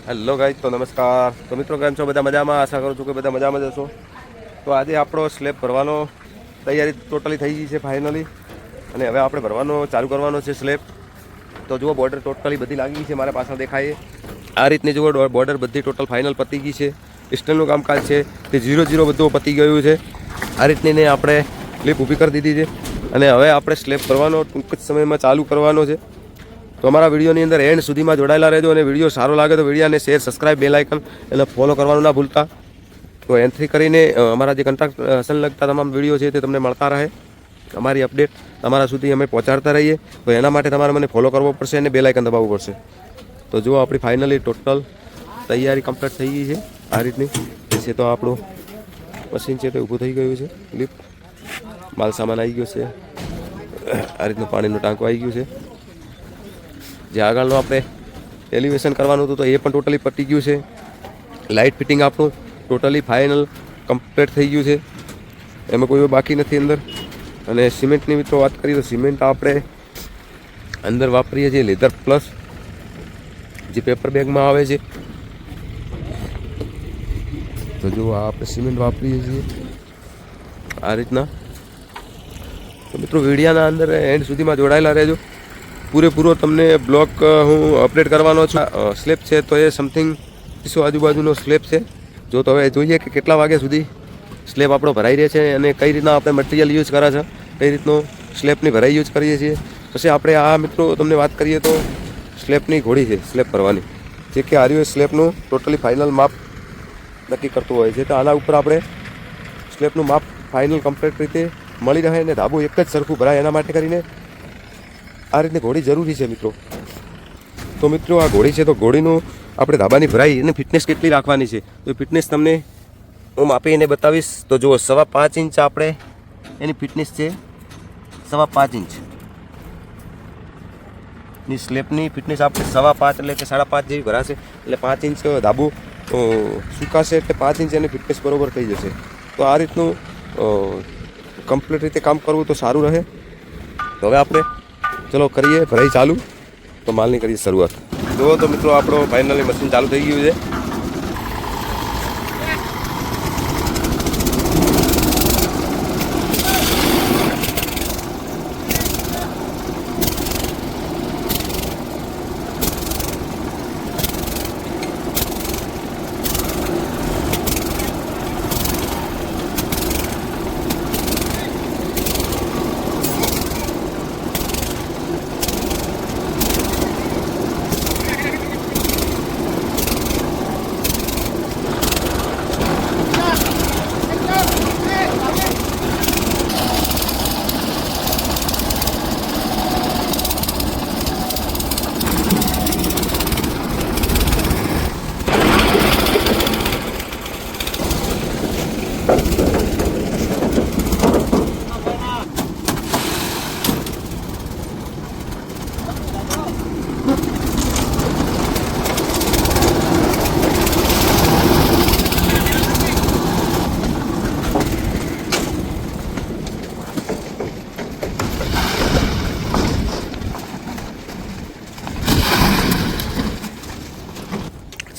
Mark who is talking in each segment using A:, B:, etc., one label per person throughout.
A: Hello guys, તો નમસ્કાર. તો મિત્રો કેમ છો? બધા મજામાં? આશા કરું છું કે બધા મજામાં જ હશો. તો આજે આપણો સ્લેબ ભરવાનો તૈયારી ટોટલી થઈ ગઈ છે ફાઇનલી, અને હવે આપણે ભરવાનો ચાલુ કરવાનો છે સ્લેબ. તો જુઓ, બોર્ડર ટોટલી બધી લાગી છે, મારા પાછળ દેખાય આ રીતની જુઓ બોર્ડર બધી ટોટલ ફાઇનલ પતી ગઈ છે. સ્ટીલનું કામકાજ છે તે 0-0 બધું પતી ગયું છે. આ રીતની ને આપણે ક્લિપ ઊભી કરી દીધી છે, અને હવે આપણે સ્લેબ ભરવાનો ટૂંક જ સમયમાં ચાલુ કરવાનો છે. તો અમારા વિડીયોની અંદર એન્ડ સુધીમાં જોડાયેલા રહેજો, અને વિડીયો સારો લાગે તો વિડીયોને શેર, સબસ્ક્રાઇબ, બેલ આઇકન એટલે ફોલો કરવાનું ના ભૂલતા. તો એન્ટ્રી કરીને અમારા જે કન્સ્ટ્રક્શન લગતા તમામ વિડીયો છે તે તમને મળતા રહે. અમારી અપડેટ તમારા સુધી અમે પહોંચાડતા રહીએ. તો એના માટે તમારે મને ફોલો કરવો પડશે અને બેલ આઇકન દબાવવું પડશે. તો જુઓ, આપણી ફાઇનલી ટોટલ તૈયારી કમ્પ્લીટ થઈ ગઈ છે. આ રીતની છે તો આપણું મશીન છે તે ઊભું થઈ ગયું છે. લિફ્ટ માલ સામાન આવી ગયો છે. આ રીતનું પાણીનું ટાંકું આવી ગયું છે. જે આગળનું આપણે એલિવેશન કરવાનું હતું તો એ પણ ટોટલી પતી ગયું છે. લાઇટ ફિટિંગ આપણું ટોટલી ફાઇનલ કમ્પ્લીટ થઈ ગયું છે, એમાં કોઈ બાકી નથી અંદર. અને સિમેન્ટની મિત્રો વાત કરીએ તો સિમેન્ટ આપણે અંદર વાપરીએ છીએ લેધર પ્લસ, જે પેપર બેગમાં આવે છે. તો જો આપણે સિમેન્ટ વાપરીએ છીએ આ રીતના. તો મિત્રો વિડીયાના અંદર એન્ડ સુધીમાં જોડાયેલા રહેજો. પૂરેપૂરો તમને બ્લોક હું અપડેટ કરવાનો છું. સ્લેબ છે તો એ સમથિંગ 300 આજુબાજુનો સ્લેબ છે. જો તો હવે જોઈએ કે કેટલા વાગ્યા સુધી સ્લેબ આપણો ભરાઈ રહે છે, અને કઈ રીતના આપણે મટીરિયલ યુઝ કરે છે, કઈ રીતનો સ્લેબની ભરાઈ યુઝ કરીએ છીએ. પછી આપણે આ મિત્રો તમને વાત કરીએ તો સ્લેબની ઘોડી છે, સ્લેબ ભરવાની, જે કે આર્યુ સ્લેબનું ટોટલી ફાઇનલ માપ નક્કી કરતું હોય છે. તો આના ઉપર આપણે સ્લેબનું માપ ફાઇનલ કમ્પ્લીટ રીતે મળી રહે અને ધાબુ એક જ સરખું ભરાય, એના માટે કરીને આ રીતની ઘોડી જરૂરી છે મિત્રો. તો મિત્રો આ ઘોડી છે, તો ઘોડીનું આપણે ધાબાની ભરાઈ અને ફિટનેસ કેટલી રાખવાની છે તો ફિટનેસ તમને હું માપીને બતાવીશ. તો જુઓ, 5.5 ઇંચ આપણે એની ફિટનેસ છે. 5.5 ઇંચ ની સ્લેબની ફિટનેસ આપણે 5.5 એટલે કે 5.5 જેવી ભરાશે. એટલે 5 ઇંચ ધાબુ સુકાશે એટલે 5 ઇંચ એની ફિટનેસ બરોબર થઈ જશે. તો આ રીતનું કમ્પ્લીટ રીતે કામ કરવું તો સારું રહે. તો હવે આપણે ચલો કરીએ ભરાઈ ચાલુ. તો માલની કરીએ શરૂઆત. જુઓ તો મિત્રો, આપણો ફાઇનલી મશીન ચાલુ થઈ ગયું છે.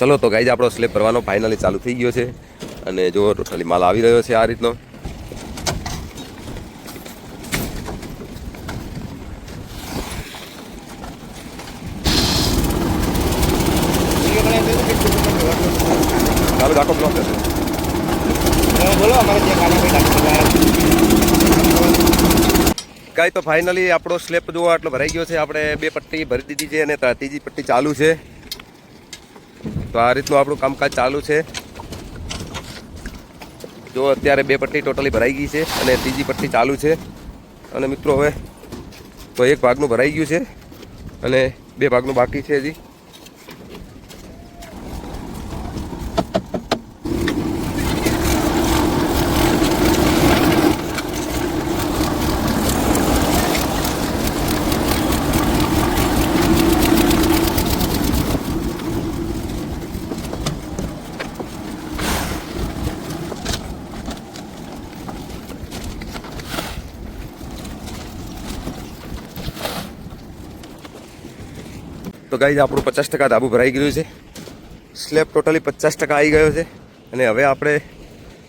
A: ચલો તો ગાઈઝ, આપણો સ્લેબ ભરવાનો ફાઇનલી ચાલુ થઈ ગયો છે, અને જો ટોટલી માલ આવી રહ્યો છે આ રીતનો. ચાલુ રાખો બ્લોક. ગાઈઝ, તો ફાઇનલી આપણો સ્લેબ જો આટલો ભરાઈ ગયો છે. આપણે 2 પટ્ટી ભરી દીધી છે અને ત્રીજી પટ્ટી ચાલુ છે. તો આ રીતનું આપણું કામકાજ ચાલુ છે. જો અત્યારે 2 પટ્ટી ટોટલી ભરાઈ ગઈ છે અને ત્રીજી પટ્ટી ચાલુ છે. અને મિત્રો હવે તો 1 ભાગનું ભરાઈ ગયું છે અને 2 ભાગનું બાકી છે હજી. તો ગાઈઝ આપણું 50% ધાબુ ભરાઈ ગયું છે સ્લેબ ટોટલી 50% આવી ગયો છે અને હવે આપણે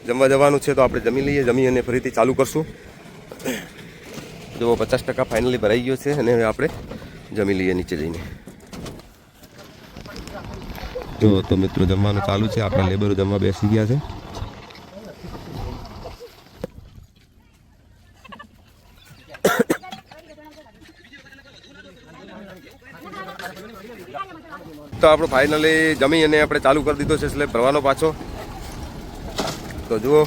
A: જમવા જવાનું છે, તો આપણે જમી લઈએ. જમી અને ફરીથી ચાલુ કરશું. જો 50% ફાઇનલી ભરાઈ ગયો છે અને હવે આપણે જમી લઈએ નીચે જઈને. જો તો મિત્રો જમવાનું ચાલુ છે. આપણા લેબરો જમવા બેસી ગયા છે. તો આપણે ફાઇનલી જમી અને આપણે ચાલુ કરી દીધો છે સ્લેબ ભરવાનો પાછો. તો જુઓ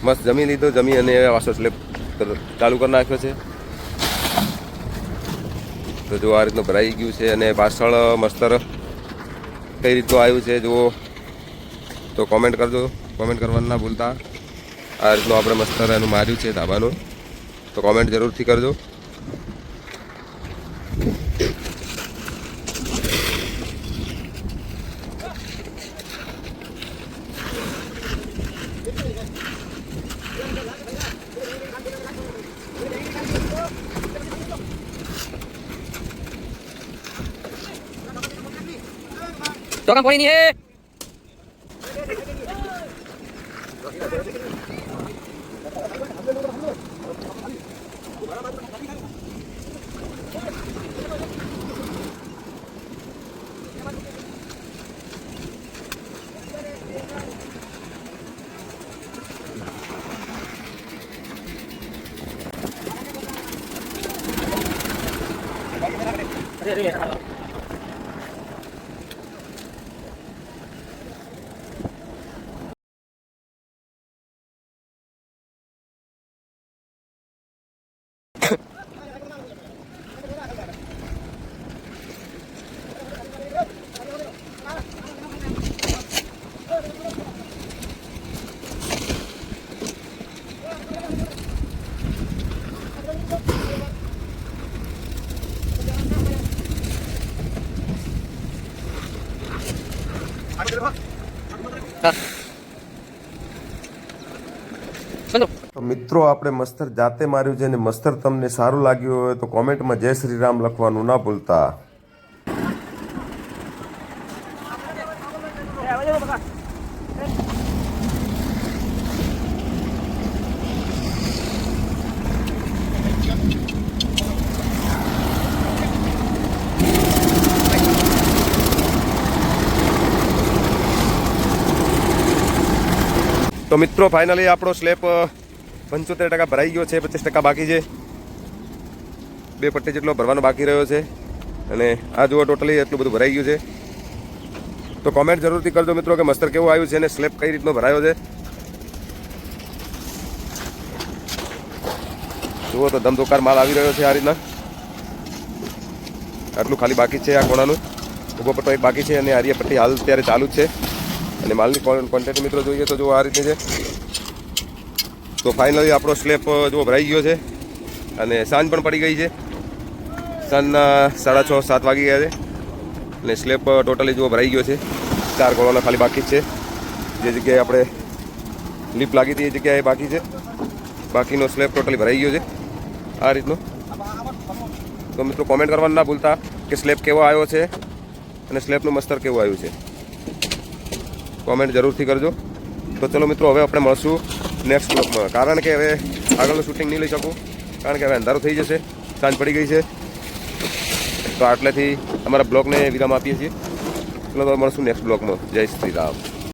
A: મસ્ત જમી લીધો. જમી અને પાછો સ્લેબ ચાલુ કરી નાખ્યો છે. તો જો આ રીતનું ભરાઈ ગયું છે અને પાછળ મસ્તર કઈ રીતનું આવ્યું છે જુઓ. તો કોમેન્ટ કરજો, કોમેન્ટ કરવાનું ના ભૂલતા. આ રીતનું આપણે મસ્તર એનું માર્યું છે ધાબાનું, તો કોમેન્ટ જરૂરથી કરજો.
B: ચોકા પાણી ની હે
A: તો મિત્રો આપણે મસ્તર જાતે માર્યું છે અને મસ્તર તમને સારું લાગ્યું હોય તો કોમેન્ટમાં જય શ્રી રામ લખવાનું ના ભૂલતા. તો મિત્રો ફાઇનલી આપણો સ્લેબ 75% ભરાઈ ગયો છે, 25% બાકી છે. 2 પટ્ટી જેટલો ભરવાનો બાકી રહ્યો છે અને આ જુઓ ટોટલી એટલું બધું ભરાઈ ગયું છે. તો કોમેન્ટ જરૂરથી કરજો મિત્રો કે મસ્તર કેવું આવ્યું છે અને સ્લેબ કઈ રીતનો ભરાયો છે. જુઓ તો ધમધોકાર માલ આવી રહ્યો છે આ રીતના. આટલું ખાલી બાકી છે. આ કોણાનું ઊભો પટ્ટો એક બાકી છે અને આરિયા પટ્ટી હાલ અત્યારે ચાલુ જ છે. અને માલની ક્વોન્ટિટી મિત્રો જોઈએ તો જો આ રીતની છે. તો ફાઇનલી આપણો સ્લેબ જો ભરાઈ ગયો છે અને સાંજ પણ પડી ગઈ છે. સાંજના 6:30 7 વાગી ગયા છે અને સ્લેબ ટોટલી જો ભરાઈ ગયો છે. 4 ગોળાના ખાલી બાકી જ છે. જે જગ્યાએ આપણે લીપ લાગી હતી એ જગ્યાએ બાકી છે. બાકીનો સ્લેબ ટોટલી ભરાઈ ગયો છે આ રીતનો. તો મિત્રો કોમેન્ટ કરવાનું ના ભૂલતા કે સ્લેબ કેવો આવ્યો છે અને સ્લેબનું મસ્તર કેવું આવ્યું છે. કોમેન્ટ જરૂરથી કરજો. તો ચલો મિત્રો હવે આપણે મળશું નેક્સ્ટ બ્લોગમાં, કારણ કે હવે આગળનું શૂટિંગ નહીં લઈ શકું, કારણ કે હવે અંધારું થઈ જશે, સાંજ પડી ગઈ છે. તો આટલેથી અમારા બ્લોગને વિરામ આપીએ છીએ. ચલો તો મળશું નેક્સ્ટ બ્લોગમાં. જય શ્રી રામ.